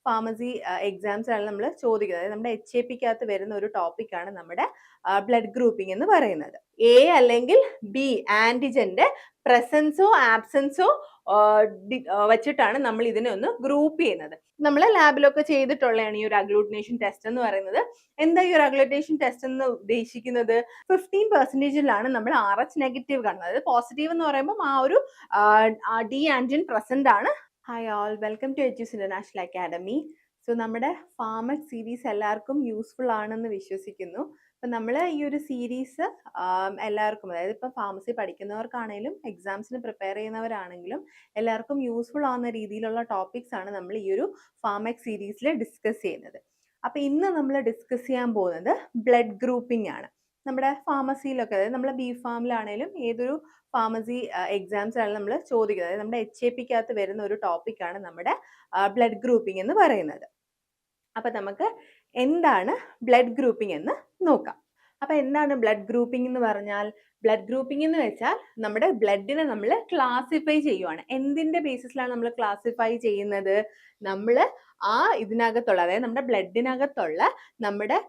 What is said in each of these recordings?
Pharmacy എക്സാംസിലാണ് നമ്മൾ ചോദിക്കുന്നത്. അതായത് നമ്മുടെ HAPക്കകത്ത് വരുന്ന ഒരു ടോപ്പിക്കാണ് നമ്മുടെ ബ്ലഡ് ഗ്രൂപ്പിംഗ് എന്ന് പറയുന്നത്. എ അല്ലെങ്കിൽ ബി ആന്റിജന്റെ പ്രസൻസോ ആബ്സെൻസോ വെച്ചിട്ടാണ് നമ്മൾ ഇതിനെ ഒന്ന് ഗ്രൂപ്പ് ചെയ്യുന്നത്. നമ്മൾ ലാബിലൊക്കെ ചെയ്തിട്ടുള്ളതാണ് ഈ ഒരു അഗ്ലൂട്ടിനേഷൻ ടെസ്റ്റ് എന്ന് പറയുന്നത്. എന്താ ഈ ഒരു അഗ്ലൂട്ടിനേഷൻ ടെസ്റ്റ് എന്ന് ഉദ്ദേശിക്കുന്നത്? 15%ലാണ് നമ്മൾ RH നെഗറ്റീവ് കാണുന്നത്. അതായത് പോസിറ്റീവ് എന്ന് പറയുമ്പോൾ ആ ഒരു ഡി ആന്റിജൻ പ്രസന്റ് ആണ്. Hi all, welcome to Edu's international academy. So നമ്മുടെ ഫാർമക് സീരീസ് എല്ലാവർക്കും യൂസ്ഫുൾ ആണെന്ന് വിശ്വസിക്കുന്നു. അപ്പം നമ്മൾ ഈ ഒരു സീരീസ് എല്ലാവർക്കും, അതായത് ഇപ്പം ഫാർമസി പഠിക്കുന്നവർക്കാണെങ്കിലും എക്സാംസിന് പ്രിപ്പയർ ചെയ്യുന്നവരാണെങ്കിലും എല്ലാവർക്കും യൂസ്ഫുൾ ആവുന്ന രീതിയിലുള്ള ടോപ്പിക്സ് ആണ് നമ്മൾ ഈ ഒരു ഫാർമക് സീരീസിൽ ഡിസ്കസ് ചെയ്യുന്നത്. അപ്പം ഇന്ന് നമ്മൾ ഡിസ്കസ് ചെയ്യാൻ പോകുന്നത് ബ്ലഡ് ഗ്രൂപ്പിംഗ് ആണ്. നമ്മുടെ ഫാർമസിയിലൊക്കെ, അതായത് നമ്മൾ ബി ഫാമിലാണെങ്കിലും ഏതൊരു ഫാർമസി എക്സാംസിലാണ് നമ്മൾ ചോദിക്കുന്നത്. അതായത് നമ്മുടെ HAPക്കകത്ത് വരുന്ന ഒരു ടോപ്പിക്കാണ് നമ്മുടെ ബ്ലഡ് ഗ്രൂപ്പിംഗ് എന്ന് പറയുന്നത്. അപ്പം നമുക്ക് എന്താണ് ബ്ലഡ് ഗ്രൂപ്പിംഗ് എന്ന് നോക്കാം. അപ്പം എന്താണ് ബ്ലഡ് ഗ്രൂപ്പിംഗ് എന്ന് പറഞ്ഞാൽ? ബ്ലഡ് ഗ്രൂപ്പിംഗ് എന്ന് വെച്ചാൽ നമ്മുടെ ബ്ലഡിനെ നമ്മൾ ക്ലാസിഫൈ ചെയ്യുവാണ്. എന്തിന്റെ ബേസിസിലാണ് നമ്മൾ ക്ലാസിഫൈ ചെയ്യുന്നത്? നമ്മൾ ഇതിനകത്തുള്ള, അതായത് നമ്മുടെ ബ്ലഡിനകത്തുള്ള നമ്മുടെ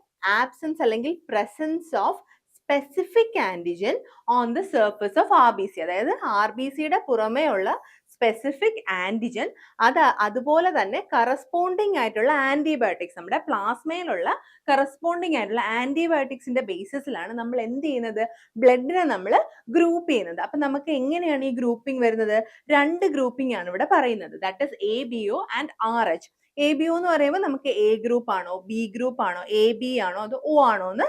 ആബ്സെൻസ് അല്ലെങ്കിൽ presence of specific antigen on the surface of RBC, അതായത് RBCയുടെ പുറമേ ഉള്ള സ്പെസിഫിക് ആന്റിജൻ, അതുപോലെ തന്നെ കറസ്പോണ്ടിങ് ആയിട്ടുള്ള ആന്റിബയോട്ടിക്സ്, നമ്മുടെ പ്ലാസ്മയിലുള്ള കറസ്പോണ്ടിങ് ആയിട്ടുള്ള ആന്റിബയോട്ടിക്സിന്റെ ബേസിസിലാണ് നമ്മൾ എന്ത് ചെയ്യുന്നത്? ബ്ലഡിനെ നമ്മൾ ഗ്രൂപ്പ് ചെയ്യുന്നത്. അപ്പൊ നമുക്ക് എങ്ങനെയാണ് ഈ ഗ്രൂപ്പിംഗ് വരുന്നത്? രണ്ട് ഗ്രൂപ്പിംഗ് ആണ് ഇവിടെ പറയുന്നത്. That is ABO and RH. ABO എന്ന് പറയുമ്പോൾ നമുക്ക് A ഗ്രൂപ്പ് ആണോ, B ഗ്രൂപ്പ് ആണോ, AB ആണോ, അത് O ആണോ എന്ന്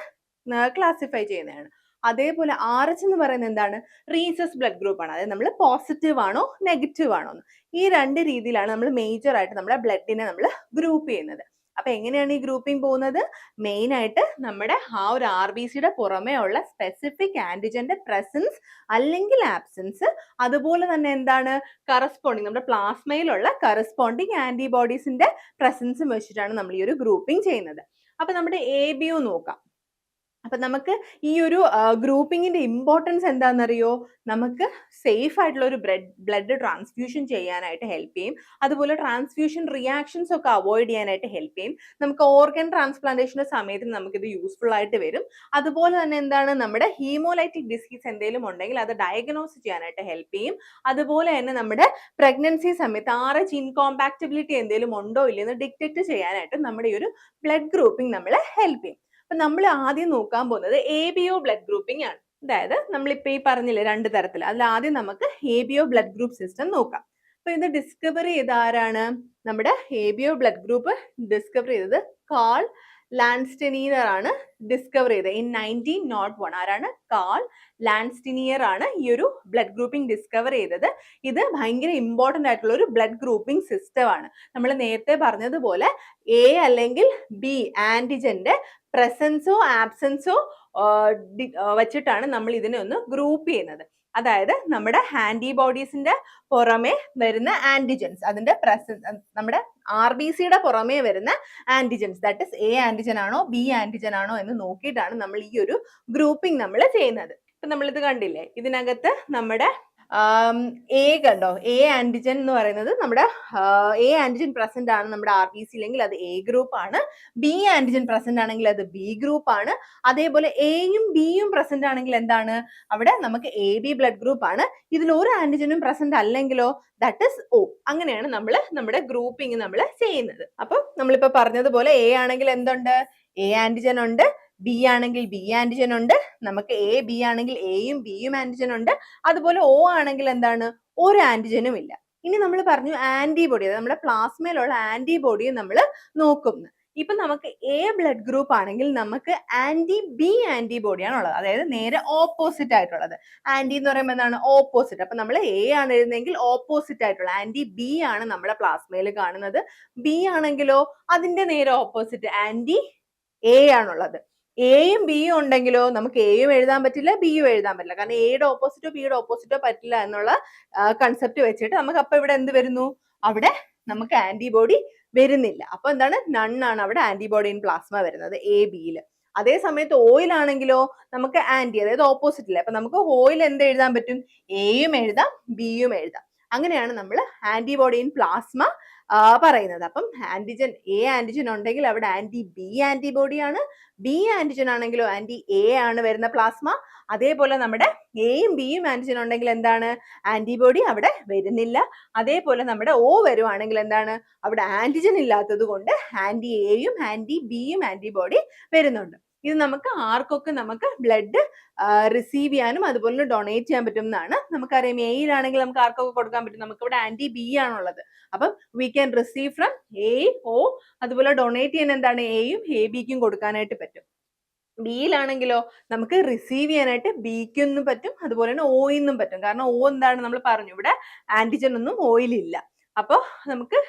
ക്ലാസിഫൈ ചെയ്യുന്നതാണ്. അതേപോലെ RH എന്ന് പറയുന്നത് എന്താണ്? റീസസ് ബ്ലഡ് ഗ്രൂപ്പ് ആണ്. അതായത് നമ്മൾ പോസിറ്റീവ് ആണോ നെഗറ്റീവ് ആണോ എന്ന്. ഈ രണ്ട് രീതിയിലാണ് നമ്മൾ മേജർ ആയിട്ട് നമ്മുടെ ബ്ലഡിനെ നമ്മൾ ഗ്രൂപ്പ് ചെയ്യുന്നത്. അപ്പൊ എങ്ങനെയാണ് ഈ ഗ്രൂപ്പിംഗ് പോകുന്നത്? മെയിൻ ആയിട്ട് നമ്മുടെ ആ ഒരു RBCയുടെ പുറമേ ഉള്ള സ്പെസിഫിക് ആന്റിജന്റെ പ്രസൻസ് അല്ലെങ്കിൽ ആബ്സെൻസ്, അതുപോലെ തന്നെ എന്താണ് കറസ്പോണ്ടിങ്, നമ്മുടെ പ്ലാസ്മയിലുള്ള കറസ്പോണ്ടിങ് ആന്റിബോഡീസിന്റെ പ്രസൻസും വെച്ചിട്ടാണ് നമ്മൾ ഈ ഒരു ഗ്രൂപ്പിംഗ് ചെയ്യുന്നത്. അപ്പൊ നമ്മുടെ ABO നോക്കാം. അപ്പൊ നമുക്ക് ഈ ഒരു ഗ്രൂപ്പിങ്ങിന്റെ ഇമ്പോർട്ടൻസ് എന്താണെന്നറിയോ? നമുക്ക് സേഫ് ആയിട്ടുള്ള ഒരു ബ്ലഡ് ട്രാൻസ്ഫ്യൂഷൻ ചെയ്യാനായിട്ട് ഹെൽപ്പ് ചെയ്യും. അതുപോലെ ട്രാൻസ്ഫ്യൂഷൻ റിയാക്ഷൻസ് ഒക്കെ അവോയ്ഡ് ചെയ്യാനായിട്ട് ഹെൽപ്പ് ചെയ്യും. നമുക്ക് ഓർഗൻ ട്രാൻസ്പ്ലാന്റേഷന്റെ സമയത്ത് നമുക്കിത് യൂസ്ഫുൾ ആയിട്ട് വരും. അതുപോലെ തന്നെ എന്താണ്, നമ്മുടെ ഹീമോലൈറ്റിക് ഡിസീസ് എന്തെങ്കിലും ഉണ്ടെങ്കിൽ അത് ഡയഗ്നോസ് ചെയ്യാനായിട്ട് ഹെൽപ്പ് ചെയ്യും. അതുപോലെ തന്നെ നമ്മുടെ പ്രഗ്നൻസി സമയത്ത് RH ഇൻകോമ്പാക്റ്റബിലിറ്റി എന്തെങ്കിലും ഉണ്ടോ ഇല്ലെന്ന് ഡിറ്റക്ട് ചെയ്യാനായിട്ട് നമ്മുടെ ഈ ഒരു ബ്ലഡ് ഗ്രൂപ്പിംഗ് നമ്മളെ ഹെൽപ്പ് ചെയ്യും. അപ്പൊ നമ്മൾ ആദ്യം നോക്കാൻ പോകുന്നത് ABO ബ്ലഡ് ഗ്രൂപ്പിംഗ് ആണ്. അതായത് നമ്മളിപ്പോ ഈ പറഞ്ഞില്ലേ രണ്ട് തരത്തിൽ, അതിൽ ആദ്യം നമുക്ക് ABO ബ്ലഡ് ഗ്രൂപ്പ് സിസ്റ്റം നോക്കാം. അപ്പൊ ഇത് ഡിസ്കവർ ചെയ്ത ആരാണ്? നമ്മുടെ ABO ബ്ലഡ് ഗ്രൂപ്പ് ഡിസ്കവർ ചെയ്തത് കാൾ ലാൻസ്റ്റിനിയർ ആണ് ഡിസ്കവർ ചെയ്തത് ഇൻ 1901. ആരാണ്? കാൾ ലാൻസ്റ്റിനിയർ ആണ് ഈ ഒരു ബ്ലഡ് ഗ്രൂപ്പിംഗ് ഡിസ്കവർ ചെയ്തത്. ഇത് ഭയങ്കര ഇമ്പോർട്ടന്റ് ആയിട്ടുള്ള ഒരു ബ്ലഡ് ഗ്രൂപ്പിംഗ് സിസ്റ്റം ആണ്. നമ്മൾ നേരത്തെ പറഞ്ഞതുപോലെ A അല്ലെങ്കിൽ B ആന്റിജന്റെ പ്രസൻസോ ആബ്സെൻസോ വെച്ചിട്ടാണ് നമ്മൾ ഇതിനെ ഒന്ന് ഗ്രൂപ്പ് ചെയ്യുന്നത്. അതായത് നമ്മുടെ ആന്റിബോഡീസിന്റെ പുറമെ വരുന്ന ആന്റിജൻസ്, അതിന്റെ നമ്മുടെ RBCയുടെ പുറമേ വരുന്ന antigens, that is A antigen ആണോ B ആന്റിജൻ ആണോ എന്ന് നോക്കിയിട്ടാണ് നമ്മൾ ഈ ഒരു ഗ്രൂപ്പിംഗ് നമ്മൾ ചെയ്യുന്നത്. ഇപ്പൊ നമ്മളിത് കണ്ടില്ലേ, ഇതിനകത്ത് നമ്മുടെ A കണ്ടോ? A ആന്റിജൻ എന്ന് പറയുന്നത് നമ്മുടെ A ആന്റിജൻ പ്രസന്റ് ആണ് നമ്മുടെ RBC എങ്കിൽ അത് A ഗ്രൂപ്പ് ആണ്. B ആന്റിജൻ പ്രസന്റ് ആണെങ്കിൽ അത് B ഗ്രൂപ്പ് ആണ്. അതേപോലെ Aയും Bയും പ്രസന്റ് ആണെങ്കിൽ എന്താണ്? അവിടെ നമുക്ക് AB ബ്ലഡ് ഗ്രൂപ്പ് ആണ്. ഇതിൽ ഒരു ആന്റിജനും പ്രസന്റ് അല്ലെങ്കിലോ ദാറ്റ് ഇസ് O. അങ്ങനെയാണ് നമ്മൾ നമ്മുടെ ഗ്രൂപ്പിംഗ് നമ്മൾ ചെയ്യുന്നത്. അപ്പൊ നമ്മളിപ്പോ പറഞ്ഞതുപോലെ A ആണെങ്കിൽ എന്തുണ്ട്? A ആന്റിജൻ ഉണ്ട്. B ആണെങ്കിൽ B ആന്റിജൻ ഉണ്ട്. നമുക്ക് A B ആണെങ്കിൽ Aയും Bയും ആന്റിജൻ ഉണ്ട്. അതുപോലെ O ആണെങ്കിൽ എന്താണ്? ഒരു ആന്റിജനും ഇല്ല. ഇനി നമ്മൾ പറഞ്ഞു ആന്റിബോഡി, അതായത് നമ്മുടെ പ്ലാസ്മയിലുള്ള ആന്റിബോഡിയെ നമ്മൾ നോക്കുന്നു. ഇപ്പൊ നമുക്ക് A ബ്ലഡ് ഗ്രൂപ്പ് ആണെങ്കിൽ നമുക്ക് B ആന്റിബോഡിയാണ് ഉള്ളത്, അതായത് നേരെ ഓപ്പോസിറ്റ് ആയിട്ടുള്ളത്. ആന്റി എന്ന് പറയുമ്പോൾ എന്താണ്? ഓപ്പോസിറ്റ്. അപ്പൊ നമ്മൾ A ആണ് എഴുതുന്നതെങ്കിൽ ഓപ്പോസിറ്റ് ആയിട്ടുള്ള B ആണ് നമ്മുടെ പ്ലാസ്മയിൽ കാണുന്നത്. B ആണെങ്കിലോ അതിന്റെ നേരെ ഓപ്പോസിറ്റ് A ആണുള്ളത്. Aയും Bയും ഉണ്ടെങ്കിലോ നമുക്ക് Aയും എഴുതാൻ പറ്റില്ല, Bയും എഴുതാൻ പറ്റില്ല. കാരണം Aയുടെ ഓപ്പോസിറ്റോ Bയുടെ ഓപ്പോസിറ്റോ പറ്റില്ല എന്നുള്ള കൺസെപ്റ്റ് വെച്ചിട്ട് നമുക്ക് അപ്പൊ ഇവിടെ എന്ത് വരുന്നു? അവിടെ നമുക്ക് ആന്റിബോഡി വരുന്നില്ല. അപ്പൊ എന്താണ്? നണ്ണാണ് അവിടെ ആന്റിബോഡി ഇൻ പ്ലാസ്മ വരുന്നത് ABയിൽ. അതേ സമയത്ത് ഓയിലാണെങ്കിലോ നമുക്ക് അതായത് ഓപ്പോസിറ്റ് ഇല്ല. അപ്പൊ നമുക്ക് ഓയിൽ എന്ത് എഴുതാൻ പറ്റും? Aയും എഴുതാം Bയും എഴുതാം. അങ്ങനെയാണ് നമ്മൾ ആന്റിബോഡി ഇൻ പ്ലാസ്മ പറയുന്നത്. അപ്പം ആന്റിജൻ എ ആന്റിജൻ ഉണ്ടെങ്കിൽ അവിടെ ആന്റി ബി ആന്റിബോഡിയാണ്, ബി ആന്റിജൻ ആണെങ്കിലോ ആന്റി എ ആണ് വരുന്ന പ്ലാസ്മ. അതേപോലെ നമ്മുടെ എയും ബിയും ആന്റിജൻ ഉണ്ടെങ്കിൽ എന്താണ്, ആന്റിബോഡി അവിടെ വരുന്നില്ല. അതേപോലെ നമ്മുടെ ഒ വരുവാണെങ്കിൽ എന്താണ്, അവിടെ ആന്റിജൻ ഇല്ലാത്തത് കൊണ്ട് ആന്റി എയും ആന്റി ബിയും ആന്റിബോഡി വരുന്നുണ്ട്. ഇത് നമുക്ക് ആർക്കൊക്കെ നമുക്ക് ബ്ലഡ് റിസീവ് ചെയ്യാനും അതുപോലെ ഡൊണേറ്റ് ചെയ്യാൻ പറ്റും എന്നാണ്. നമുക്കറിയാം എയിലാണെങ്കിൽ നമുക്ക് ആർക്കൊക്കെ കൊടുക്കാൻ പറ്റും, നമുക്ക് ഇവിടെ ആന്റി ബി ആണുള്ളത്. അപ്പം we can receive from A, O, അതുപോലെ ഡൊണേറ്റ് ചെയ്യാൻ എന്താണ് എയും എ ബിക്കും കൊടുക്കാനായിട്ട് പറ്റും. ബിയിലാണെങ്കിലോ നമുക്ക് റിസീവ് ചെയ്യാനായിട്ട് ബിക്കൊന്നും പറ്റും, അതുപോലെ തന്നെ ഒന്നും പറ്റും. കാരണം ഒ എന്താണ് നമ്മൾ പറഞ്ഞു, ഇവിടെ ആന്റിജൻ ഒന്നും ഓയിലില്ല. അപ്പോൾ നമുക്ക്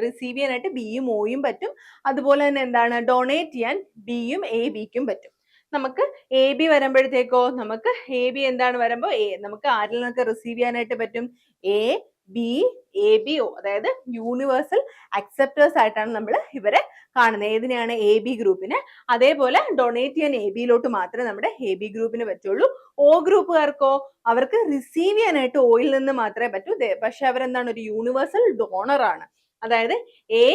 റിസീവ് ചെയ്യാനായിട്ട് ബിയും ഒയും പറ്റും. അതുപോലെ തന്നെ എന്താണ്, ഡൊണേറ്റ് ചെയ്യാൻ ബിയും എ ബിക്കും പറ്റും. നമുക്ക് എ ബി വരുമ്പോഴത്തേക്കോ നമുക്ക് എ ബി എന്താണ് വരുമ്പോൾ നമുക്ക് ആരിൽ നിന്നൊക്കെ റിസീവ് ചെയ്യാനായിട്ട് പറ്റും, A B A B O, അതായത് യൂണിവേഴ്സൽ അക്സെപ്റ്റേഴ്സ് ആയിട്ടാണ് നമ്മൾ ഇവരെ കാണുന്നത്. ഏതിനെയാണ്, എ ബി ഗ്രൂപ്പിനെ. അതേപോലെ ഡൊണേറ്റ് ചെയ്യാൻ എ ബിയിലോട്ട് മാത്രമേ നമ്മുടെ എ ബി ഗ്രൂപ്പിന് പറ്റുള്ളൂ. ഒ ഗ്രൂപ്പുകാർക്കോ അവർക്ക് റിസീവ് ചെയ്യാനായിട്ട് ഓയിൽ നിന്ന് മാത്രമേ പറ്റൂ. പക്ഷെ അവരെന്താണ്, ഒരു യൂണിവേഴ്സൽ ഡോണർ ആണ്. അതായത് എ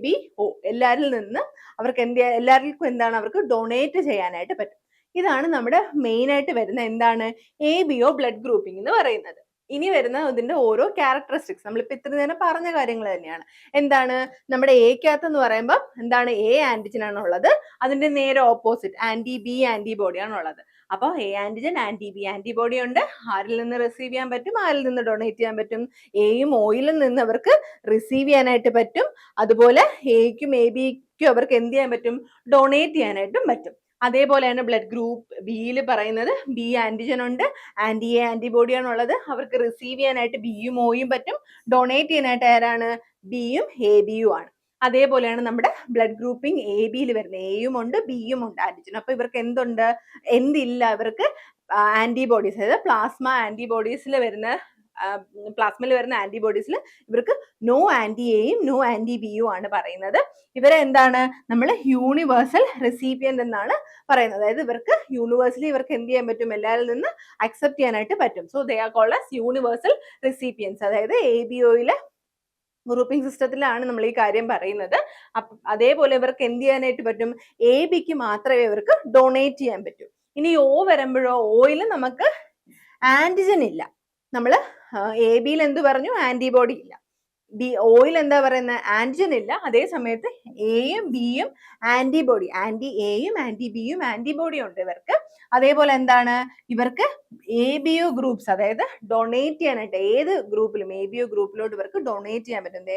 ബി ഒ എല്ലാരിൽ നിന്ന് അവർക്ക് എല്ലാവർക്കും എന്താണ്, അവർക്ക് ഡൊണേറ്റ് ചെയ്യാനായിട്ട് പറ്റും. ഇതാണ് നമ്മുടെ മെയിൻ ആയിട്ട് വരുന്ന എന്താണ്, A B O blood grouping എന്ന് പറയുന്നത്. ഇനി വരുന്ന ഇതിന്റെ ഓരോ ക്യാരക്ടറിസ്റ്റിക്സ് നമ്മളിപ്പോ ഇത്ര നേരം പറഞ്ഞ കാര്യങ്ങൾ തന്നെയാണ്. എന്താണ്, നമ്മുടെ എക്കകത്ത് എന്ന് പറയുമ്പോൾ എന്താണ്, എ ആന്റിജൻ ആണ് ഉള്ളത്, അതിന്റെ നേരെ ഓപ്പോസിറ്റ് ആന്റി ബി ആന്റിബോഡി ആണ് ഉള്ളത്. അപ്പോൾ A antigen anti B antibody ഉണ്ട്. ആരിൽ നിന്ന് റിസീവ് ചെയ്യാൻ പറ്റും, ആരിൽ നിന്ന് ഡൊണേറ്റ് ചെയ്യാൻ പറ്റും, എയും ഓയിലും നിന്ന് അവർക്ക് റിസീവ് ചെയ്യാനായിട്ട് പറ്റും. അതുപോലെ എക്കും എ ബിക്കും അവർക്ക് എന്ത് ചെയ്യാൻ പറ്റും, ഡൊണേറ്റ് ചെയ്യാനായിട്ടും പറ്റും. അതേപോലെയാണ് ബ്ലഡ് ഗ്രൂപ്പ് ബിയിൽ പറയുന്നത്, ബി ആന്റിജൻ ഉണ്ട്, ആന്റി എ ആന്റിബോഡിയാണ് ഉള്ളത്, അവർക്ക് റിസീവ് ചെയ്യാനായിട്ട് ബിയും ഒയും പറ്റും, ഡൊണേറ്റ് ചെയ്യാനായിട്ട് ആരാണ്, ബിയും എ ബിയും ആണ്. അതേപോലെയാണ് നമ്മുടെ ബ്ലഡ് ഗ്രൂപ്പിംഗ് എ ബിയിൽ വരുന്നത്, എയും ഉണ്ട് ബിയും ഉണ്ട് ആന്റിജൻ. അപ്പൊ ഇവർക്ക് എന്തുണ്ട്, എന്തില്ല, ഇവർക്ക് ആന്റിബോഡീസ്, അതായത് പ്ലാസ്മ ആന്റിബോഡീസിൽ വരുന്ന പ്ലാസ്മയിൽ വരുന്ന ആന്റിബോഡീസിൽ ഇവർക്ക് നോ ആന്റി എയും നോ ആന്റി ബിയും ആണ് പറയുന്നത്. ഇവരെ എന്താണ് നമ്മൾ യൂണിവേഴ്സൽ റെസിപ്പിയന്റ് എന്നാണ് പറയുന്നത്. അതായത് ഇവർക്ക് യൂണിവേഴ്സലി ഇവർക്ക് എന്ത് ചെയ്യാൻ പറ്റും, എല്ലാവരിൽ നിന്ന് അക്സെപ്റ്റ് ചെയ്യാനായിട്ട് പറ്റും. So they are called as universal recipients. അതായത് എ ബി ഒയിലെ ഗ്രൂപ്പിംഗ് സിസ്റ്റത്തിലാണ് നമ്മൾ ഈ കാര്യം പറയുന്നത്. അതേപോലെ ഇവർക്ക് എന്ത് ചെയ്യാനായിട്ട് പറ്റും, എ ബിക്ക് മാത്രമേ ഇവർക്ക് ഡൊണേറ്റ് ചെയ്യാൻ പറ്റൂ. ഇനി ഒ വരുമ്പോഴോ ഓയിൽ നമുക്ക് ആന്റിജൻ ഇല്ല. നമ്മൾ എ ബിയിൽ എന്ത് പറഞ്ഞു, ആന്റിബോഡി ഇല്ല. ഓയിൽ എന്താ പറയുന്നത്, ആന്റിജൻ ഇല്ല. അതേ സമയത്ത് എയും ബിയും ആന്റിബോഡി, ആന്റി എയും ആന്റി ബിയും ആന്റിബോഡി ഉണ്ട് ഇവർക്ക്. അതേപോലെ എന്താണ്, ഇവർക്ക് എ ബി ഒ ഗ്രൂപ്പ്സ്, അതായത് ഡൊണേറ്റ് ചെയ്യാനായിട്ട് ഏത് ഗ്രൂപ്പിലും എ ബി ഒ ഗ്രൂപ്പിലോട്ട് ഇവർക്ക് ഡൊണേറ്റ് ചെയ്യാൻ പറ്റും.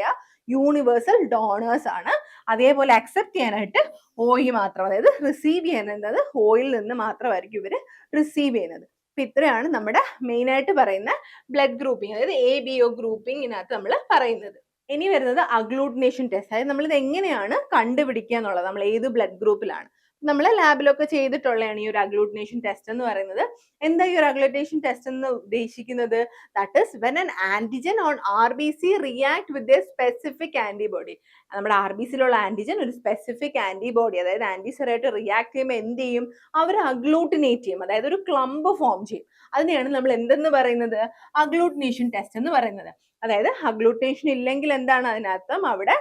യൂണിവേഴ്സൽ ഡോണേഴ്സ് ആണ്. അതേപോലെ അക്സെപ്റ്റ് ചെയ്യാനായിട്ട് ഓയിൽ മാത്രം, അതായത് റിസീവ് ചെയ്യുന്നത് ഓയിൽ നിന്ന് മാത്രമായിരിക്കും ഇവര് റിസീവ് ചെയ്യുന്നത്. അപ്പൊ ഇത്രയാണ് നമ്മുടെ മെയിൻ ആയിട്ട് പറയുന്ന ബ്ലഡ് ഗ്രൂപ്പിംഗ്, അതായത് എ ബി ഒ ഗ്രൂപ്പിംഗിനകത്ത് നമ്മൾ പറയുന്നത്. ഇനി വരുന്നത് അഗ്ലൂട്ടിനേഷൻ ടെസ്റ്റ്. അതായത് നമ്മൾ ഇത് എങ്ങനെയാണ് കണ്ടുപിടിക്കുക എന്നുള്ളത്, നമ്മൾ ഏത് ബ്ലഡ് ഗ്രൂപ്പിലാണ്. നമ്മൾ ലാബിലൊക്കെ ചെയ്തിട്ടുള്ളതാണ് ഈ ഒരു അഗ്ലൂട്ടിനേഷൻ ടെസ്റ്റ് എന്ന് പറയുന്നത്. എന്താ ഈ ഒരു അഗ്ലൂട്ടിനേഷൻ ടെസ്റ്റ് എന്ന് ഉദ്ദേശിക്കുന്നത്, that is when an antigen on RBC react with a specific antibody. നമ്മുടെ RBCയിലുള്ള ആന്റിജൻ ഒരു സ്പെസിഫിക് ആന്റിബോഡി, അതായത് ആന്റിസെറായിട്ട് റിയാക്ട് ചെയ്യുമ്പോൾ എന്ത് ചെയ്യും, അവർ അഗ്ലൂട്ടിനേറ്റ് ചെയ്യും, അതായത് ഒരു ക്ലംബ് ഫോം ചെയ്യും. അതിനെയാണ് നമ്മൾ എന്തെന്ന് പറയുന്നത്, അഗ്ലൂട്ടിനേഷൻ ടെസ്റ്റ് എന്ന് പറയുന്നത്. അതായത് അഗ്ലൂട്ടിനേഷൻ ഇല്ലെങ്കിൽ എന്താണ് അതിനർത്ഥം, അവിടെ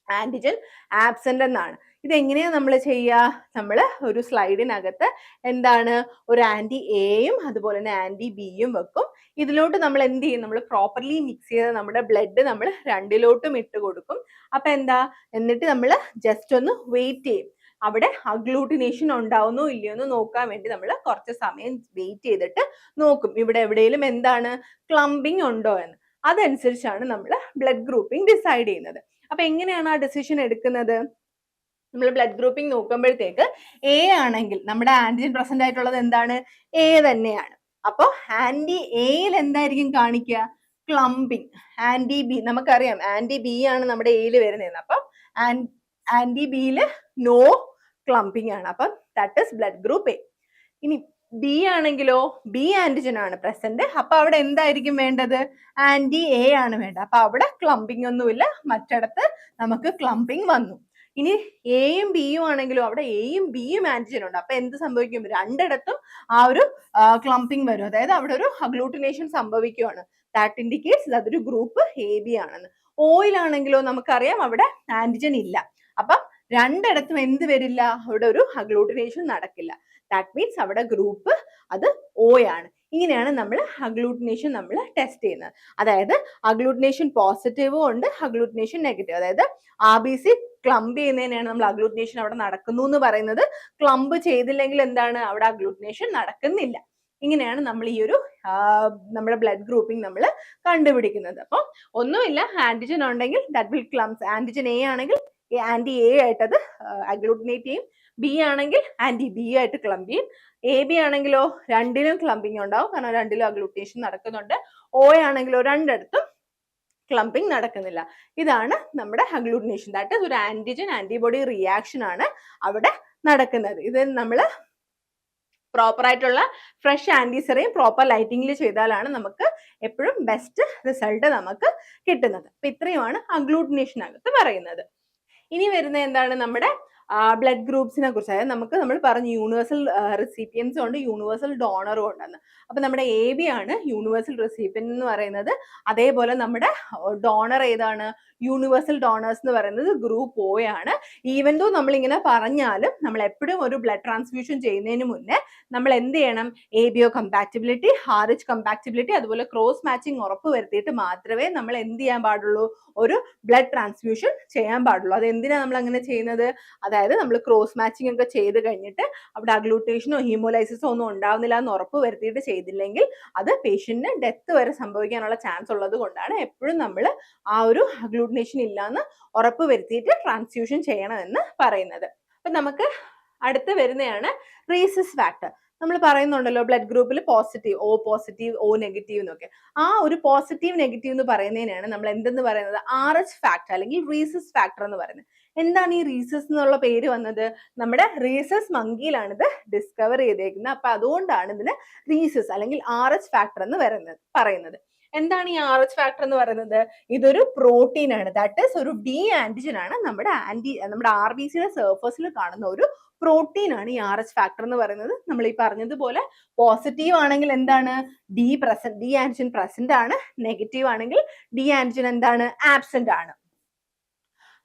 ആന്റിജൻ ആബ്സെന്റ് എന്നാണ്. ഇതെങ്ങനെയാ നമ്മൾ ചെയ്യുക, നമ്മൾ ഒരു സ്ലൈഡിനകത്ത് എന്താണ് ഒരു ആന്റി എയും അതുപോലെ തന്നെ ആന്റി ബിയും വെക്കും. ഇതിലോട്ട് നമ്മൾ എന്ത് ചെയ്യും, നമ്മൾ പ്രോപ്പർലി മിക്സ് ചെയ്ത് നമ്മുടെ ബ്ലഡ് നമ്മൾ രണ്ടിലോട്ടും ഇട്ട് കൊടുക്കും. അപ്പൊ എന്താ, എന്നിട്ട് നമ്മൾ ജസ്റ്റ് ഒന്ന് വെയിറ്റ് ചെയ്യും. അവിടെ അഗ്ലൂട്ടിനേഷൻ ഉണ്ടാവുന്നോ ഇല്ലയോ എന്ന് നോക്കാൻ വേണ്ടി നമ്മൾ കുറച്ച് സമയം വെയിറ്റ് ചെയ്തിട്ട് നോക്കും, ഇവിടെ എവിടെയെങ്കിലും എന്താണ് ക്ലംബിങ് ഉണ്ടോ എന്ന്. അതനുസരിച്ചാണ് നമ്മൾ ബ്ലഡ് ഗ്രൂപ്പിംഗ് ഡിസൈഡ് ചെയ്യുന്നത്. അപ്പൊ എങ്ങനെയാണ് ആ ഡിസിഷൻ എടുക്കുന്നത്, നമ്മൾ ബ്ലഡ് ഗ്രൂപ്പിംഗ് നോക്കുമ്പോഴത്തേക്ക് എ ആണെങ്കിൽ നമ്മുടെ ആന്റിജൻ പ്രസന്റ് ആയിട്ടുള്ളത് എന്താണ്, എ തന്നെയാണ്. അപ്പൊ ആന്റി എയിൽ എന്തായിരിക്കും കാണിക്കുക, ക്ലംബിംഗ്. ആന്റി ബി നമുക്കറിയാം ആന്റി ബി ആണ് നമ്മുടെ എയിൽ വരുന്നത്. അപ്പം ആന്റി ബിയിൽ നോ ക്ലംബിംഗ് ആണ്. അപ്പം that is blood group A. ഇനി ബി ആണെങ്കിലോ, ബി ആന്റിജൻ ആണ് പ്രസന്റ്. അപ്പൊ അവിടെ എന്തായിരിക്കും വേണ്ടത്, ആന്റി എ ആണ് വേണ്ടത്. അപ്പൊ അവിടെ ക്ലംബിംഗ് ഒന്നുമില്ല, മറ്റിടത്ത് നമുക്ക് ക്ലംബിംഗ് വന്നു. ഇനി എയും ബിയും ആണെങ്കിലും അവിടെ എയും ബിയും ആന്റിജൻ ഉണ്ട്. അപ്പൊ എന്ത് സംഭവിക്കും, രണ്ടിടത്തും ആ ഒരു ക്ലംബിംഗ് വരും, അതായത് അവിടെ ഒരു അഗ്ലൂട്ടിനേഷൻ സംഭവിക്കുകയാണ്. ദാറ്റ് ഇൻഡിക്കേറ്റ്സ് അതൊരു ഗ്രൂപ്പ് എ ബി ആണെന്ന്. ഓയിലാണെങ്കിലോ നമുക്കറിയാം അവിടെ ആന്റിജൻ ഇല്ല. അപ്പം രണ്ടിടത്തും എന്ത് വരില്ല, അവിടെ ഒരു അഗ്ലൂട്ടിനേഷൻ നടക്കില്ല. ദാറ്റ് മീൻസ് അവിടെ ഗ്രൂപ്പ് അത് O ആണ്. ഇങ്ങനെയാണ് നമ്മൾ അഗ്ലൂട്ടിനേഷൻ നമ്മൾ ടെസ്റ്റ് ചെയ്യുന്നത്. അതായത് അഗ്ലൂട്ടിനേഷൻ പോസിറ്റീവും ഉണ്ട്, അഗ്ലൂട്ടിനേഷൻ നെഗറ്റീവ്. അതായത് RBC ക്ലംബ് ചെയ്യുന്നതിനാണ് നമ്മൾ അഗ്ലൂട്ടിനേഷൻ അവിടെ നടക്കുന്നു എന്ന് പറയുന്നത്. ക്ലംബ് ചെയ്തില്ലെങ്കിൽ എന്താണ്, അവിടെ അഗ്ലൂട്ടിനേഷൻ നടക്കുന്നില്ല. ഇങ്ങനെയാണ് നമ്മൾ ഈ ഒരു നമ്മുടെ ബ്ലഡ് ഗ്രൂപ്പിംഗ് നമ്മൾ കണ്ടുപിടിക്കുന്നത്. അപ്പം ഒന്നുമില്ല, ആന്റിജൻ ഉണ്ടെങ്കിൽ ദാറ്റ് വിൽ ക്ലംസ്. ആന്റിജൻ A ആണെങ്കിൽ ആന്റി A ആയിട്ട് അത് അഗ്ലൂട്ടിനേറ്റ് ചെയ്യും. B ആണെങ്കിൽ ആന്റി B ആയിട്ട് ക്ലംബ് ചെയ്യും. AB ആണെങ്കിലോ രണ്ടിലും ക്ലംബിങ് ഉണ്ടാവും, കാരണം രണ്ടിലും അഗ്ലൂട്ടിനേഷൻ നടക്കുന്നുണ്ട്. O ആണെങ്കിലോ രണ്ടിടത്തും ക്ലംബിങ് നടക്കുന്നില്ല. ഇതാണ് നമ്മുടെ അഗ്ലൂട്ടിനേഷൻ. ദാറ്റ് ഈസ് ഒരു ആന്റിജൻ ആന്റിബോഡി റിയാക്ഷൻ ആണ് അവിടെ നടക്കുന്നത്. ഇത് നമ്മൾ പ്രോപ്പർ ആയിട്ടുള്ള ഫ്രഷ് ആന്റിസെറയും പ്രോപ്പർ ലൈറ്റിംഗിൽ ചെയ്താലാണ് നമുക്ക് എപ്പോഴും ബെസ്റ്റ് റിസൾട്ട് നമുക്ക് കിട്ടുന്നത്. അപ്പൊ ഇത്രയുമാണ് അഗ്ലൂട്ടിനേഷനകത്ത് പറയുന്നത്. ഇനി വരുന്ന എന്താണ്, നമ്മുടെ ബ്ലഡ് ഗ്രൂപ്പ്സിനെ കുറിച്ച്. അതായത് നമ്മൾ പറഞ്ഞു യൂണിവേഴ്സൽ റെസിപ്പിയൻസും ഉണ്ട്, യൂണിവേഴ്സൽ ഡോണറും ഉണ്ടെന്ന്. അപ്പൊ നമ്മുടെ AB ആണ് യൂണിവേഴ്സൽ റെസിപ്പിയൻ എന്ന് പറയുന്നത്. അതേപോലെ നമ്മുടെ ഡോണർ ഏതാണ്, യൂണിവേഴ്സൽ ഡോണേഴ്സ് എന്ന് പറയുന്നത് ഗ്രൂപ്പ് O ആണ്. ഈവൻ ദോ നമ്മളിങ്ങനെ പറഞ്ഞാലും നമ്മൾ എപ്പോഴും ഒരു ബ്ലഡ് ട്രാൻസ്ഫ്യൂഷൻ ചെയ്യുന്നതിന് മുന്നേ നമ്മൾ എന്ത് ചെയ്യണം, ABO കമ്പാക്റ്റിബിലിറ്റി, RH കമ്പാക്റ്റിബിലിറ്റി, അതുപോലെ ക്രോസ് മാച്ചിങ് ഉറപ്പ് വരുത്തിയിട്ട് മാത്രമേ നമ്മൾ എന്ത് ചെയ്യാൻ പാടുള്ളൂ, ഒരു ബ്ലഡ് ട്രാൻസ്ഫ്യൂഷൻ ചെയ്യാൻ പാടുള്ളൂ. അത് എന്തിനാണ് നമ്മൾ അങ്ങനെ ചെയ്യുന്നത്, അതായത് നമ്മൾ ക്രോസ് മാച്ചിങ് ഒക്കെ ചെയ്ത് കഴിഞ്ഞിട്ട് അവിടെ അഗ്ലൂട്ടേഷനോ ഹീമോലൈസിസോ ഒന്നും ഉണ്ടാവുന്നില്ല എന്ന് ഉറപ്പ് വരുത്തിയിട്ട് ചെയ്തില്ലെങ്കിൽ അത് പേഷ്യന്റിന് ഡെത്ത് വരെ സംഭവിക്കാനുള്ള ചാൻസ് ഉള്ളത് കൊണ്ടാണ് എപ്പോഴും നമ്മൾ ആ ഒരു അഗ്ലൂട്ടിനേഷൻ ഇല്ലാന്ന് ഉറപ്പ് വരുത്തിയിട്ട് ട്രാൻസ്ഫ്യൂഷൻ ചെയ്യണമെന്ന് പറയുന്നത്. അപ്പൊ നമുക്ക് അടുത്ത് വരുന്നതാണ് റീസസ് ഫാക്ടർ. നമ്മൾ പറയുന്നുണ്ടല്ലോ ബ്ലഡ് ഗ്രൂപ്പിൽ positive, O positive, O negative എന്നൊക്കെ. ആ ഒരു പോസിറ്റീവ് നെഗറ്റീവ് എന്ന് പറയുന്നതിനാണ് നമ്മൾ എന്തെന്ന് പറയുന്നത്, RH ഫാക്ടർ അല്ലെങ്കിൽ റീസസ് ഫാക്ടർ എന്ന് പറയുന്നത്. എന്താണ് ഈ റീസസ് എന്നുള്ള പേര് വന്നത്, നമ്മുടെ റീസസ് മങ്കിയിലാണ് ഇത് ഡിസ്കവർ ചെയ്തേക്കുന്നത്. അപ്പൊ അതുകൊണ്ടാണ് ഇതിന് റീസസ് അല്ലെങ്കിൽ RH ഫാക്ടർ എന്ന് പറയുന്നത്. എന്താണ് ഈ RH ഫാക്ടർ എന്ന് പറയുന്നത്, ഇതൊരു പ്രോട്ടീൻ ആണ്. ദാറ്റ് ഈസ് ഒരു ഡി ആന്റിജൻ ആണ്. നമ്മുടെ RBCയുടെ സർഫസിൽ കാണുന്ന ഒരു പ്രോട്ടീൻ ആണ് ഈ RH ഫാക്ടർ എന്ന് പറയുന്നത്. നമ്മൾ ഈ പറഞ്ഞതുപോലെ പോസിറ്റീവ് ആണെങ്കിൽ എന്താണ്, ഡി ആന്റിജൻ പ്രസന്റ് ആണ്. നെഗറ്റീവ് ആണെങ്കിൽ ഡി ആന്റിജൻ എന്താണ്, ആബ്സെന്റ് ആണ്.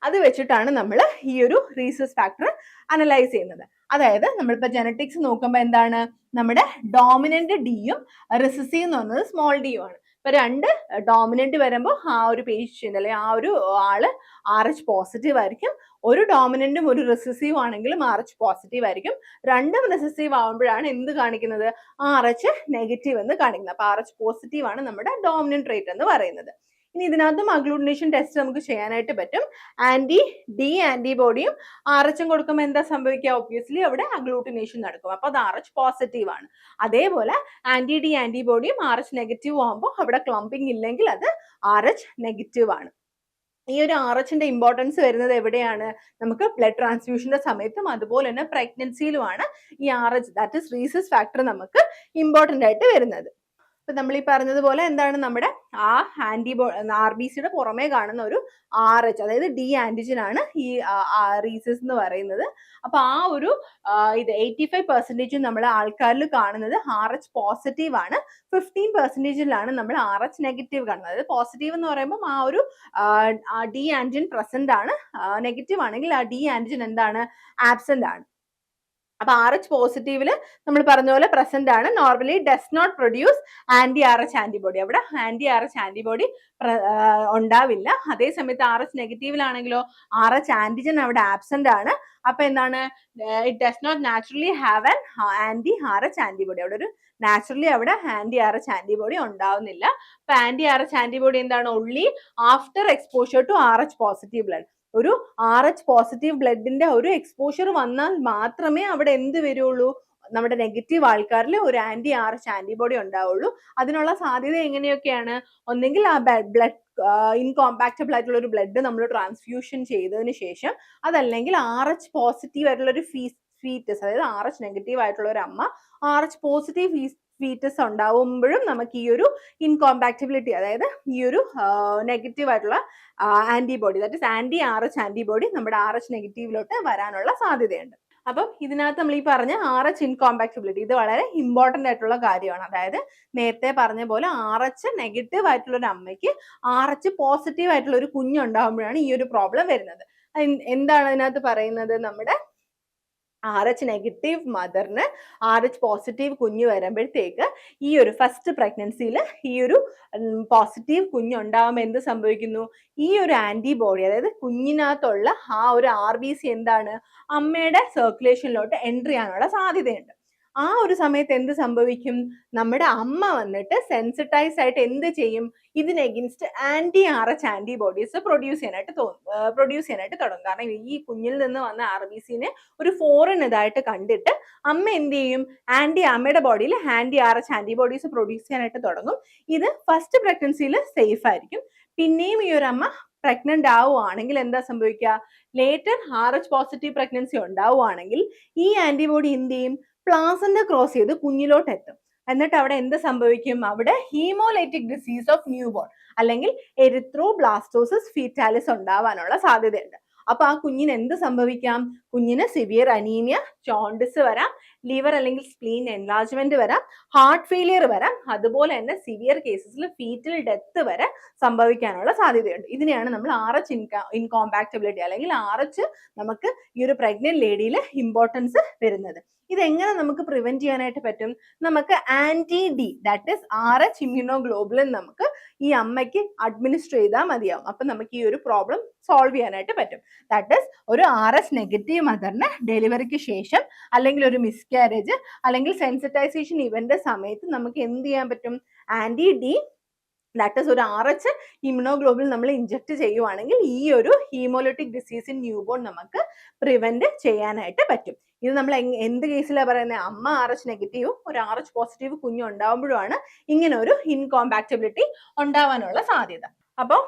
അത് വെച്ചിട്ടാണ് നമ്മൾ ഈ ഒരു റീസസ് ഫാക്ടർ അനലൈസ് ചെയ്യുന്നത്. അതായത് നമ്മളിപ്പോ ജനറ്റിക്സ് നോക്കുമ്പോൾ എന്താണ്, നമ്മുടെ ഡോമിനന്റ് ഡിയും റിസസീവ് എന്ന് പറയുന്നത് സ്മോൾ ഡിയും ആണ്. ഇപ്പൊ രണ്ട് ഡോമിനന്റ് വരുമ്പോൾ ആ ഒരു പേഷ്യന്റ് അല്ലെങ്കിൽ ആ ഒരു ആള് RH പോസിറ്റീവ് ആയിരിക്കും. ഒരു ഡോമിനന്റും ഒരു റിസസീവ് ആണെങ്കിലും RH പോസിറ്റീവ് ആയിരിക്കും. രണ്ടും റിസസീവ് ആവുമ്പോഴാണ് എന്ത് കാണിക്കുന്നത്, RH നെഗറ്റീവ് എന്ന് കാണിക്കുന്നത്. അപ്പൊ RH പോസിറ്റീവ് ആണ് നമ്മുടെ ഡോമിനന്റ് ട്രേറ്റ് എന്ന് പറയുന്നത്. ഇനി ഇതിനകത്തും അഗ്ലൂട്ടിനേഷൻ ടെസ്റ്റ് നമുക്ക് ചെയ്യാനായിട്ട് പറ്റും. ആന്റി-ഡി ആന്റിബോഡിയും RH കൊടുക്കുമ്പോൾ എന്താ സംഭവിക്കുക, ഒബ്വിയസ്ലി അവിടെ അഗ്ലൂട്ടിനേഷൻ നടക്കും. അപ്പൊ അത് RH പോസിറ്റീവ് ആണ്. അതേപോലെ ആന്റി-ഡി ആന്റിബോഡിയും RH നെഗറ്റീവ് ആകുമ്പോൾ അവിടെ ക്ലംപിംഗ് ഇല്ലെങ്കിൽ അത് RH നെഗറ്റീവ് ആണ്. ഈ ഒരു RH-ന്റെ ഇമ്പോർട്ടൻസ് വരുന്നത് എവിടെയാണ്, നമുക്ക് ബ്ലഡ് ട്രാൻസ്ഫ്യൂഷന്റെ സമയത്തും അതുപോലെ തന്നെ പ്രഗ്നൻസിയിലുമാണ് ഈ RH that is rhesus factor നമുക്ക് ഇമ്പോർട്ടന്റ് ആയിട്ട് വരുന്നത്. ഇപ്പൊ നമ്മൾ ഈ പറഞ്ഞതുപോലെ എന്താണ്, നമ്മുടെ ആ RBCയുടെ പുറമേ കാണുന്ന ഒരു RH, അതായത് ഡി ആന്റിജൻ ആണ് ഈ റീസസ് എന്ന് പറയുന്നത്. അപ്പൊ ആ ഒരു 85% നമ്മൾ ആൾക്കാരിൽ കാണുന്നത് RH പോസിറ്റീവ് ആണ്. 15% നമ്മൾ RH നെഗറ്റീവ് കാണുന്നത്. അതായത് പോസിറ്റീവ് എന്ന് പറയുമ്പോൾ ആ ഒരു ഡി ആന്റിജൻ പ്രസന്റ് ആണ്, നെഗറ്റീവ് ആണെങ്കിൽ ആ ഡി ആന്റിജൻ എന്താണ്, ആബ്സെന്റ് ആണ്. അപ്പൊ RH പോസിറ്റീവില് നമ്മൾ പറഞ്ഞ പോലെ പ്രസന്റ് ആണ്. Normally does not produce anti RH antibody. അവിടെ ആന്റി-RH ആന്റിബോഡി ഉണ്ടാവില്ല. അതേ സമയത്ത് RH നെഗറ്റീവിലാണെങ്കിലോ RH ആന്റിജൻ അവിടെ ആബ്സെന്റ് ആണ്. അപ്പൊ എന്താണ്, it does not naturally have an anti RH antibody. അവിടെ ഒരു നാച്ചുറലി അവിടെ ആന്റി-RH ആന്റിബോഡി ഉണ്ടാവുന്നില്ല. അപ്പൊ ആന്റി-RH ആന്റിബോഡി എന്താണ്, only after exposure to RH positive blood. ഒരു RH പോസിറ്റീവ് ബ്ലഡിന്റെ ഒരു എക്സ്പോഷർ വന്നാൽ മാത്രമേ അവിടെ എന്ത് വരുള്ളൂ, നമ്മുടെ നെഗറ്റീവ് ആൾക്കാരിൽ ഒരു ആന്റി-RH ആന്റിബോഡി ഉണ്ടാവുള്ളൂ. അതിനുള്ള സാധ്യത എങ്ങനെയൊക്കെയാണ്, ഒന്നെങ്കിൽ ആ ബ്ലഡ് ഇൻകോമ്പാക്റ്റബിൾ ആയിട്ടുള്ള ഒരു ബ്ലഡ് നമ്മൾ ട്രാൻസ്ഫ്യൂഷൻ ചെയ്തതിന് ശേഷം, അതല്ലെങ്കിൽ RH പോസിറ്റീവ് ആയിട്ടുള്ള ഒരു ഫീറ്റസ്, അതായത് RH നെഗറ്റീവ് ആയിട്ടുള്ള ഒരു അമ്മ RH പോസിറ്റീവ് ഫീറ്റസ് ഉണ്ടാവുമ്പോഴും നമുക്ക് ഈ ഒരു ഇൻകോമ്പാക്റ്റബിലിറ്റി, അതായത് ഈ ഒരു നെഗറ്റീവ് ആയിട്ടുള്ള ആന്റിബോഡി, ദാറ്റ് ഇസ് ആന്റി-RH ആന്റിബോഡി നമ്മുടെ RH നെഗറ്റീവിലോട്ട് വരാനുള്ള സാധ്യതയുണ്ട്. അപ്പം ഇതിനകത്ത് നമ്മൾ ഈ പറഞ്ഞ RH ഇൻകോമ്പാക്റ്റബിലിറ്റി ഇത് വളരെ ഇമ്പോർട്ടന്റ് ആയിട്ടുള്ള കാര്യമാണ്. അതായത് നേരത്തെ പറഞ്ഞ പോലെ RH നെഗറ്റീവ് ആയിട്ടുള്ള ഒരു അമ്മയ്ക്ക് RH പോസിറ്റീവ് ആയിട്ടുള്ള ഒരു കുഞ്ഞുണ്ടാകുമ്പോഴാണ് ഈ ഒരു പ്രോബ്ലം വരുന്നത്. എന്താണ് അതിനകത്ത് പറയുന്നത്? നമ്മുടെ RH നെഗറ്റീവ് മദറിന് RH പോസിറ്റീവ് കുഞ്ഞ് വരുമ്പോഴത്തേക്ക് ഈ ഒരു ഫസ്റ്റ് പ്രഗ്നൻസിയിൽ ഈ ഒരു പോസിറ്റീവ് കുഞ്ഞുണ്ടാകുമ്പോൾ എന്ത് സംഭവിക്കുന്നു? ഈ ഒരു ആന്റിബോഡി, അതായത് കുഞ്ഞിനകത്തുള്ള ആ ഒരു RBC എന്താണ്, അമ്മയുടെ സർക്കുലേഷനിലോട്ട് എൻട്രി ചെയ്യാനുള്ള സാധ്യതയുണ്ട്. ആ ഒരു സമയത്ത് എന്ത് സംഭവിക്കും? നമ്മുടെ അമ്മ വന്നിട്ട് സെൻസിറ്റൈസ് ആയിട്ട് എന്ത് ചെയ്യും? ഇതിന് എഗൻസ്റ്റ് RH ആന്റിബോഡീസ് പ്രൊഡ്യൂസ് ചെയ്യാനായിട്ട് തുടങ്ങും. കാരണം ഈ കുഞ്ഞിൽ നിന്ന് വന്ന RBCനെ ഒരു ഫോറിൻ ഇതായിട്ട് കണ്ടിട്ട് അമ്മ എന്ത് ചെയ്യും? അമ്മയുടെ ബോഡിയിൽ RH ആന്റിബോഡീസ് പ്രൊഡ്യൂസ് ചെയ്യാനായിട്ട് തുടങ്ങും. ഇത് ഫസ്റ്റ് പ്രഗ്നൻസിയിൽ സേഫ് ആയിരിക്കും. പിന്നെയും ഈ ഒരു അമ്മ പ്രഗ്നന്റ് ആവുകയാണെങ്കിൽ എന്താ സംഭവിക്കുക? ലേറ്റർ RH പോസിറ്റീവ് പ്രഗ്നൻസി ഉണ്ടാവുകയാണെങ്കിൽ ഈ ആന്റിബോഡി എന്ത് ചെയ്യും? പ്ലാസന്റ ക്രോസ് ചെയ്ത് കുഞ്ഞിലോട്ട് എത്തും. എന്നിട്ട് അവിടെ എന്ത് സംഭവിക്കും? അവിടെ haemolytic disease of new born അല്ലെങ്കിൽ എറിത്രോബ്ലാസ്റ്റോസിസ് ഫീറ്റാലിസ് ഉണ്ടാവാനുള്ള സാധ്യതയുണ്ട്. അപ്പൊ ആ കുഞ്ഞിന് എന്ത് സംഭവിക്കാം? കുഞ്ഞിന് സിവിയർ അനീമിയ, ജോണ്ടിസ് വരാം, ലിവർ അല്ലെങ്കിൽ സ്പ്ലീൻ എൻലാർജ്മെന്റ് വരാം, ഹാർട്ട് ഫെയിലിയർ വരാം, അതുപോലെ തന്നെ സിവിയർ കേസസിൽ ഫീറ്റൽ ഡെത്ത് വരെ സംഭവിക്കാനുള്ള സാധ്യതയുണ്ട്. ഇതിനെയാണ് നമ്മൾ RH ഇൻകോമ്പാക്റ്റബിലിറ്റി അല്ലെങ്കിൽ RH നമുക്ക് ഈ ഒരു പ്രഗ്നന്റ് ലേഡിയിൽ ഇമ്പോർട്ടൻസ് വരുന്നത്. ഇതെങ്ങനെ നമുക്ക് പ്രിവെന്റ് ചെയ്യാനായിട്ട് പറ്റും? നമുക്ക് ആന്റി-D ദാറ്റ് ഈസ് RH ഇമ്മ്യൂണോഗ്ലോബുലിൻ നമുക്ക് ഈ അമ്മയ്ക്ക് അഡ്മിനിസ്റ്റർ ചെയ്താൽ മതിയാവും. അപ്പൊ നമുക്ക് ഈ ഒരു പ്രോബ്ലം സോൾവ് ചെയ്യാനായിട്ട് പറ്റും. ദാറ്റ് ഈസ് ഒരു RH നെഗറ്റീവ് മദറിന് ഡെലിവറിക്ക് ശേഷം അല്ലെങ്കിൽ ഒരു മിസ്കാരേജ് അല്ലെങ്കിൽ സെൻസിറ്റൈസേഷൻ ഇവന്റ് സമയത്ത് നമുക്ക് എന്ത് ചെയ്യാൻ പറ്റും? ആന്റി-D ദാറ്റ് ഈസ് ഒരു RH ഇമ്മ്യൂണോഗ്ലോബുലിൻ നമ്മൾ ഇഞ്ചെക്ട് ചെയ്യുവാണെങ്കിൽ ഈ ഒരു ഹീമോലൈറ്റിക് ഡിസീസ് ഇൻ ന്യൂബോൺ നമുക്ക് പ്രിവെന്റ് ചെയ്യാനായിട്ട് പറ്റും. ഇത് നമ്മൾ എന്ത് കേസിലാണ് പറയുന്നത്? അമ്മ RH നെഗറ്റീവും ഒരു RH പോസിറ്റീവ് കുഞ്ഞും ഉണ്ടാകുമ്പോഴാണ് ഇങ്ങനെ ഒരു ഇൻകോമ്പാക്റ്റബിലിറ്റി ഉണ്ടാവാനുള്ള സാധ്യത. അപ്പോൾ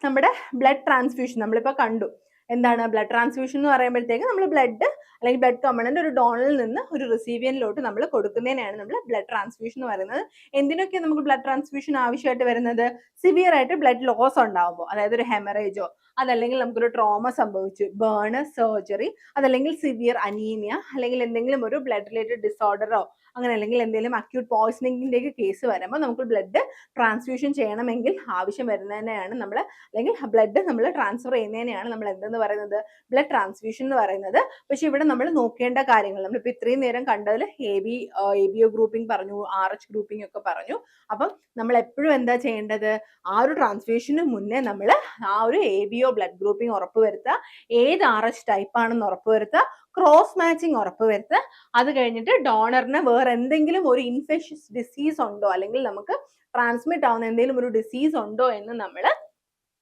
നമ്മുടെ ബ്ലഡ് ട്രാൻസ്ഫ്യൂഷൻ നമ്മളിപ്പോൾ കണ്ടു. എന്താണ് ബ്ലഡ് ട്രാൻസ്ഫ്യൂഷൻ എന്ന് പറയുമ്പോഴത്തേക്ക് നമ്മൾ ബ്ലഡ് അല്ലെങ്കിൽ ബ്ലഡ് കമ്പണന്റ് ഒരു ഡോണറിൽ നിന്ന് ഒരു റിസീവിയനിലോട്ട് നമ്മൾ കൊടുക്കുന്നതിനാണ് നമ്മൾ ബ്ലഡ് ട്രാൻസ്ഫ്യൂഷൻ എന്ന് പറയുന്നത്. എന്തിനൊക്കെയാണ് നമുക്ക് ബ്ലഡ് ട്രാൻസ്ഫ്യൂഷൻ ആവശ്യമായിട്ട് വരുന്നത്? സിവിയർ ആയിട്ട് ബ്ലഡ് ലോസ് ഉണ്ടാകുമ്പോൾ, അതായത് ഒരു ഹെമറേജോ അതല്ലെങ്കിൽ നമുക്കൊരു ട്രോമ സംഭവിച്ചു, ബേൺ, സർജറി, അതല്ലെങ്കിൽ സിവിയർ അനീമിയ, അല്ലെങ്കിൽ എന്തെങ്കിലും ഒരു ബ്ലഡ് റിലേറ്റഡ് ഡിസോർഡറോ അങ്ങനെ അല്ലെങ്കിൽ എന്തെങ്കിലും അക്യൂട്ട് പോയ്സണിങ്ങിന്റെ കേസ് വരുമ്പോൾ നമുക്ക് ബ്ലഡ് ട്രാൻസ്ഫ്യൂഷൻ ചെയ്യണമെങ്കിൽ ആവശ്യം വരുന്നതിനെയാണ് നമ്മൾ അല്ലെങ്കിൽ ബ്ലഡ് നമ്മൾ ട്രാൻസ്ഫർ ചെയ്യുന്നതിനെയാണ് നമ്മൾ എന്തെന്ന് പറയുന്നത്? ബ്ലഡ് ട്രാൻസ്ഫ്യൂഷൻ എന്ന് പറയുന്നത്. പക്ഷെ ഇവിടെ നമ്മൾ നോക്കേണ്ട കാര്യങ്ങൾ നമ്മളിപ്പോൾ ഇത്രയും നേരം കണ്ടതിൽ ABO ഗ്രൂപ്പിംഗ് പറഞ്ഞു, RH ഗ്രൂപ്പിംഗ് ഒക്കെ പറഞ്ഞു. അപ്പം നമ്മൾ എപ്പോഴും എന്താ ചെയ്യേണ്ടത്? ആ ഒരു ട്രാൻസ്ഫ്യൂഷന് മുന്നേ നമ്മൾ ആ ഒരു ABO ബ്ലഡ് ഗ്രൂപ്പിംഗ് ഉറപ്പുവരുത്തുക, ഏത് RH ടൈപ്പ് ആണെന്ന് ഉറപ്പുവരുത്തുക, ക്രോസ് മാച്ചിങ് ഉറപ്പുവരുത്തുക. അത് കഴിഞ്ഞിട്ട് ഡോണറിന് വേറെ എന്തെങ്കിലും ഒരു ഇൻഫെഷ്യസ് ഡിസീസ് ഉണ്ടോ അല്ലെങ്കിൽ നമുക്ക് ട്രാൻസ്മിറ്റ് ആവുന്ന എന്തെങ്കിലും ഒരു ഡിസീസ് ഉണ്ടോ എന്ന് നമ്മൾ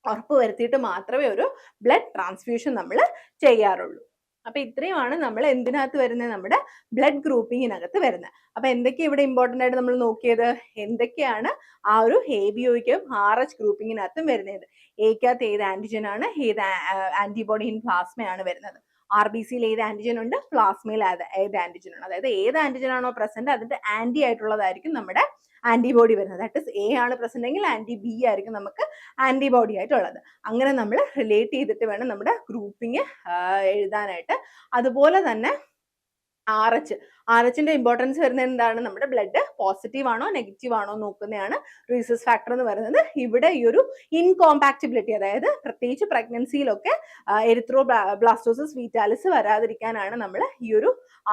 ഉറപ്പുവരുത്തിയിട്ട് മാത്രമേ ഒരു ബ്ലഡ് ട്രാൻസ്ഫ്യൂഷൻ നമ്മൾ ചെയ്യാറുള്ളൂ. അപ്പൊ ഇത്രയുമാണ് നമ്മൾ എന്തിനകത്ത് വരുന്നത്? നമ്മുടെ ബ്ലഡ് ഗ്രൂപ്പിങ്ങിനകത്ത് വരുന്നത്. അപ്പൊ എന്തൊക്കെയാണ് ഇവിടെ ഇമ്പോർട്ടന്റ് ആയിട്ട് നമ്മൾ നോക്കിയത്? എന്തൊക്കെയാണ് ആ ഒരു ABOയ്ക്കും RH ഗ്രൂപ്പിങ്ങിനകത്തും വരുന്നത്? എക്കകത്ത് ഏത് ആന്റിജൻ ആണ്, ഏത് ആന്റിബോഡി ഇൻ പ്ലാസ്മയാണ് വരുന്നത്, RBCയിൽ ഏത് ആന്റിജൻ ഉണ്ട്, പ്ലാസ്മയിൽ ഏത് ആന്റിജൻ ഉണ്ട്. അതായത് ഏത് ആന്റിജൻ ആണോ പ്രസന്റ് അതിന്റെ ആന്റി ആയിട്ടുള്ളതായിരിക്കും നമ്മുടെ ആന്റിബോഡി വരുന്നത്. ദാറ്റ് ഇസ് A ആണ് പ്രസന്റ് എങ്കിൽ ആന്റി-B ആയിരിക്കും നമുക്ക് ആന്റിബോഡി ആയിട്ടുള്ളത്. അങ്ങനെ നമ്മൾ റിലേറ്റ് ചെയ്തിട്ട് വേണം നമ്മുടെ ഗ്രൂപ്പിംഗ് എഴുതാനായിട്ട്. അതുപോലെ തന്നെ RH-ന്റെ ഇമ്പോർട്ടൻസ് വരുന്നത് എന്താണ്? നമ്മുടെ ബ്ലഡ് പോസിറ്റീവ് ആണോ നെഗറ്റീവ് ആണോ നോക്കുന്നതാണ് റീസസ് ഫാക്ടർ എന്ന് പറയുന്നത്. ഇവിടെ ഈ ഒരു ഇൻകോമ്പാക്റ്റബിലിറ്റി, അതായത് പ്രത്യേകിച്ച് പ്രഗ്നൻസിയിലൊക്കെ എറിത്രോബ്ലാസ്റ്റോസിസ് ഫീറ്റാലിസ് വരാതിരിക്കാനാണ് നമ്മൾ ഈ ഒരു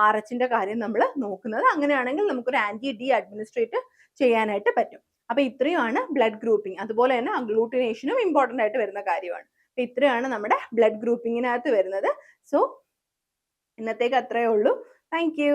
RH-ന്റെ കാര്യം നമ്മൾ നോക്കുന്നത്. അങ്ങനെയാണെങ്കിൽ നമുക്കൊരു ആന്റി-D അഡ്മിനിസ്ട്രേറ്റ് ചെയ്യാനായിട്ട് പറ്റും. അപ്പൊ ഇത്രയുമാണ് ബ്ലഡ് ഗ്രൂപ്പിംഗ്. അതുപോലെ തന്നെ അഗ്ലൂട്ടിനേഷനും ഇമ്പോർട്ടന്റ് ആയിട്ട് വരുന്ന കാര്യമാണ്. അപ്പൊ ഇത്രയാണ് നമ്മുടെ ബ്ലഡ് ഗ്രൂപ്പിങ്ങിനകത്ത് വരുന്നത്. സോ ഇന്നത്തേക്ക് അത്രയേ ഉള്ളൂ. Thank you.